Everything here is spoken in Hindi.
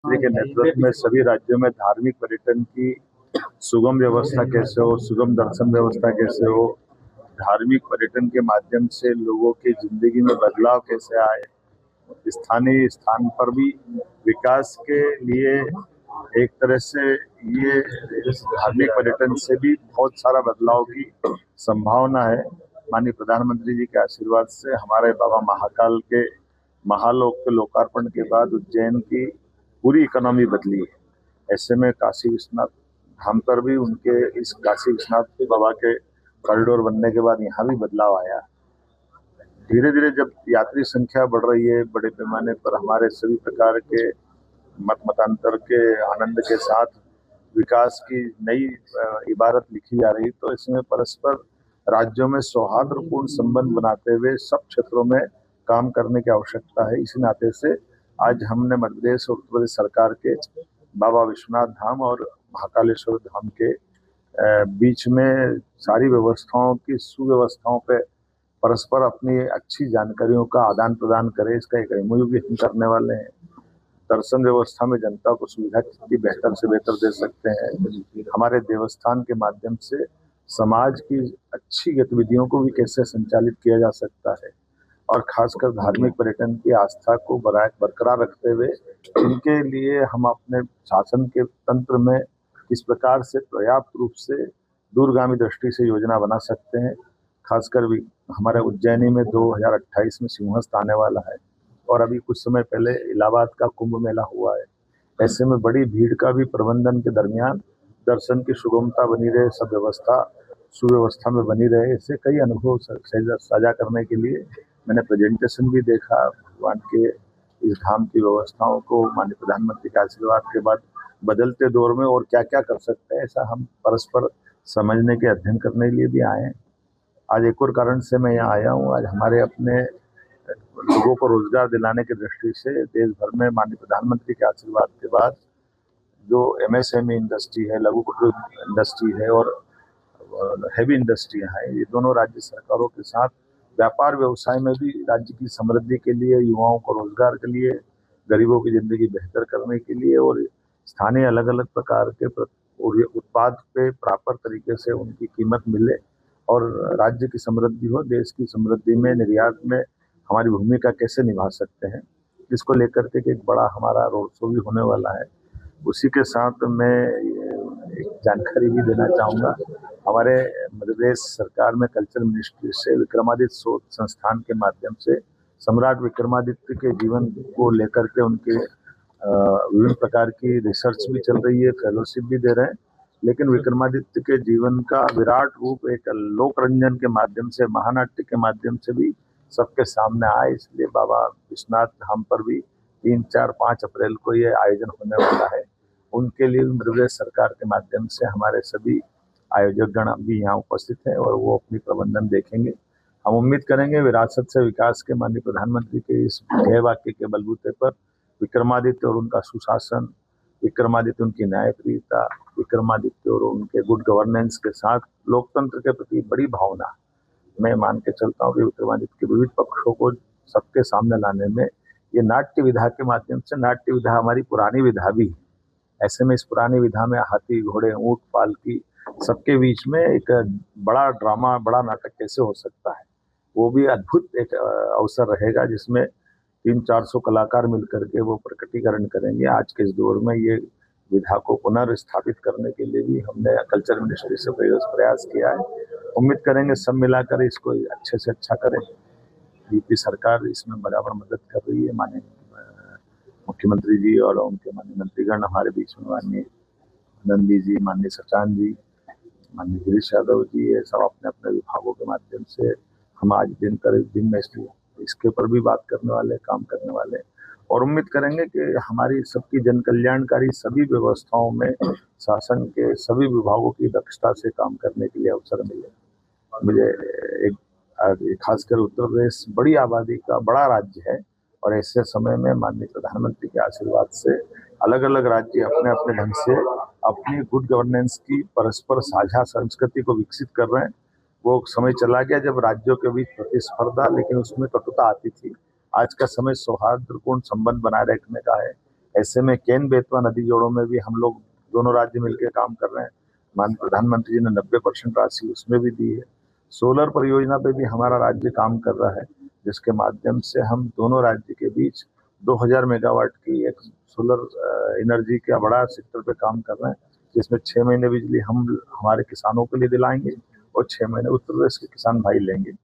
के नेतृत्व में सभी राज्यों में धार्मिक पर्यटन की सुगम व्यवस्था कैसे हो, सुगम दर्शन व्यवस्था कैसे हो, धार्मिक पर्यटन के माध्यम से लोगों की जिंदगी में बदलाव कैसे आए, स्थानीय स्थान पर भी विकास के लिए एक तरह से ये धार्मिक पर्यटन से भी बहुत सारा बदलाव की संभावना है। माननीय प्रधानमंत्री जी के आशीर्वाद से हमारे बाबा महाकाल के महालोक के लोकार्पण के बाद उज्जैन की पूरी इकोनॉमी बदली है। ऐसे में काशी विश्वनाथ धाम पर भी उनके इस काशी विश्वनाथ बाबा के कॉरिडोर बनने के बाद यहाँ भी बदलाव आया। धीरे धीरे जब यात्री संख्या बढ़ रही है, बड़े पैमाने पर हमारे सभी प्रकार के मत मतांतर के आनंद के साथ विकास की नई इबारत लिखी जा रही, तो इसमें परस्पर राज्यों में सौहार्दपूर्ण संबंध बनाते हुए सब क्षेत्रों में काम करने की आवश्यकता है। इसी नाते से आज हमने मध्य प्रदेश और उत्तर प्रदेश सरकार के बाबा विश्वनाथ धाम और महाकालेश्वर धाम के बीच में सारी व्यवस्थाओं की सुव्यवस्थाओं पे परस्पर अपनी अच्छी जानकारियों का आदान प्रदान करें, इसका एक एमओयू भी हम करने वाले हैं। दर्शन व्यवस्था में जनता को सुविधा कितनी बेहतर से बेहतर दे सकते हैं, हमारे देवस्थान के माध्यम से समाज की अच्छी गतिविधियों को भी कैसे संचालित किया जा सकता है, और खासकर धार्मिक पर्यटन की आस्था को बरकरार रखते हुए इनके लिए हम अपने शासन के तंत्र में किस प्रकार से पर्याप्त रूप से दूरगामी दृष्टि से योजना बना सकते हैं। खासकर भी हमारे उज्जैनी में 2028 में सिंहस्थ आने वाला है, और अभी कुछ समय पहले इलाहाबाद का कुंभ मेला हुआ है। ऐसे में बड़ी भीड़ का भी प्रबंधन के दरमियान दर्शन की सुगमता बनी रहे, सब व्यवस्था सुव्यवस्था में बनी रहे, इससे कई अनुभव साझा करने के लिए मैंने प्रेजेंटेशन भी देखा। भगवान के इस धाम की व्यवस्थाओं को माननीय प्रधानमंत्री के आशीर्वाद के बाद बदलते दौर में और क्या क्या कर सकते हैं, ऐसा हम परस्पर समझने के अध्ययन करने के लिए भी आए हैं। आज एक और कारण से मैं यहाँ आया हूँ। आज हमारे अपने लोगों को रोजगार दिलाने की दृष्टि से देश भर में माननीय प्रधानमंत्री के आशीर्वाद के बाद जो एमएसएमई इंडस्ट्री है, लघु कुटीर इंडस्ट्री है और हैवी इंडस्ट्रियाँ हैं, ये दोनों राज्य सरकारों के साथ व्यापार व्यवसाय में भी राज्य की समृद्धि के लिए, युवाओं को रोजगार के लिए, गरीबों की जिंदगी बेहतर करने के लिए और स्थानीय अलग अलग प्रकार के उत्पाद पे प्रॉपर तरीके से उनकी कीमत मिले और राज्य की समृद्धि हो, देश की समृद्धि में निर्यात में हमारी भूमिका कैसे निभा सकते हैं, इसको लेकर के एक बड़ा हमारा रोड शो भी होने वाला है। उसी के साथ मैं एक जानकारी भी देना चाहूँगा। हमारे मध्य प्रदेश सरकार में कल्चर मिनिस्ट्री से विक्रमादित्य शोध संस्थान के माध्यम से सम्राट विक्रमादित्य के जीवन को लेकर के उनके विभिन्न प्रकार की रिसर्च भी चल रही है, फेलोशिप भी दे रहे हैं। लेकिन विक्रमादित्य के जीवन का विराट रूप एक लोक रंजन के माध्यम से, महानाट्य के माध्यम से भी सबके सामने आए, इसलिए बाबा विश्वनाथ धाम पर भी 3, 4, 5 अप्रैल को ये आयोजन होने वाला है। उनके लिए मध्य प्रदेश सरकार के माध्यम से हमारे सभी आयोजकगण भी यहाँ उपस्थित हैं और वो अपनी प्रबंधन देखेंगे। हम उम्मीद करेंगे विरासत से विकास के माननीय प्रधानमंत्री के इस ध्येय वाक्य के बलबूते पर विक्रमादित्य और उनका सुशासन, विक्रमादित्य उनकी न्यायप्रियता, विक्रमादित्य और उनके गुड गवर्नेंस के साथ लोकतंत्र के प्रति बड़ी भावना मैं मान के चलता हूँ कि विक्रमादित्य के विविध पक्षों को सबके सामने लाने में ये नाट्य विधा के माध्यम से, नाट्य विधा हमारी पुरानी विधा भी है, ऐसे में इस पुरानी विधा में हाथी, घोड़े, ऊंट, पालकी सबके बीच में एक बड़ा ड्रामा, बड़ा नाटक कैसे हो सकता है, वो भी अद्भुत एक अवसर रहेगा जिसमें 300-400 कलाकार मिलकर के वो प्रकटीकरण करेंगे। आज के इस दौर में ये विधा को पुनर्स्थापित करने के लिए भी हमने कल्चर मिनिस्ट्री से प्रयास किया है। उम्मीद करेंगे सब मिलाकर इसको अच्छे से अच्छा करें। यूपी सरकार इसमें बराबर मदद कर रही है। माननीय मुख्यमंत्री जी और उनके माननीय मंत्रीगण हमारे बीच में, माननीय नंदी जी, माननीय सचान जी, माननीय गिरीश यादव जी, ये सब अपने अपने विभागों के माध्यम से हम आज दिन में इसके ऊपर भी बात करने वाले, काम करने वाले, और उम्मीद करेंगे कि हमारी सबकी जन कल्याणकारी सभी व्यवस्थाओं में शासन के सभी विभागों की दक्षता से काम करने के लिए अवसर मिले। मुझे एक खासकर उत्तर प्रदेश बड़ी आबादी का बड़ा राज्य है और ऐसे समय में माननीय प्रधानमंत्री के आशीर्वाद से अलग अलग राज्य अपने अपने ढंग से अपनी गुड गवर्नेंस की परस्पर साझा संस्कृति को विकसित कर रहे हैं। वो समय चला गया जब राज्यों के बीच प्रतिस्पर्धा, लेकिन उसमें कटुता आती थी। आज का समय सौहार्दपूर्ण संबंध बनाए रखने का है। ऐसे में केन बेतवा नदी जोड़ों में भी हम लोग दोनों राज्य मिलकर काम कर रहे हैं। माननीय प्रधानमंत्री जी ने 90% राशि उसमें भी दी है। सोलर परियोजना पे भी हमारा राज्य काम कर रहा है, जिसके माध्यम से हम दोनों राज्य के बीच 2000 मेगावाट की एक सोलर एनर्जी का बड़ा सेक्टर पे काम कर रहे हैं, जिसमें 6 महीने बिजली हम हमारे किसानों के लिए दिलाएंगे और 6 महीने उत्तर प्रदेश के किसान भाई लेंगे।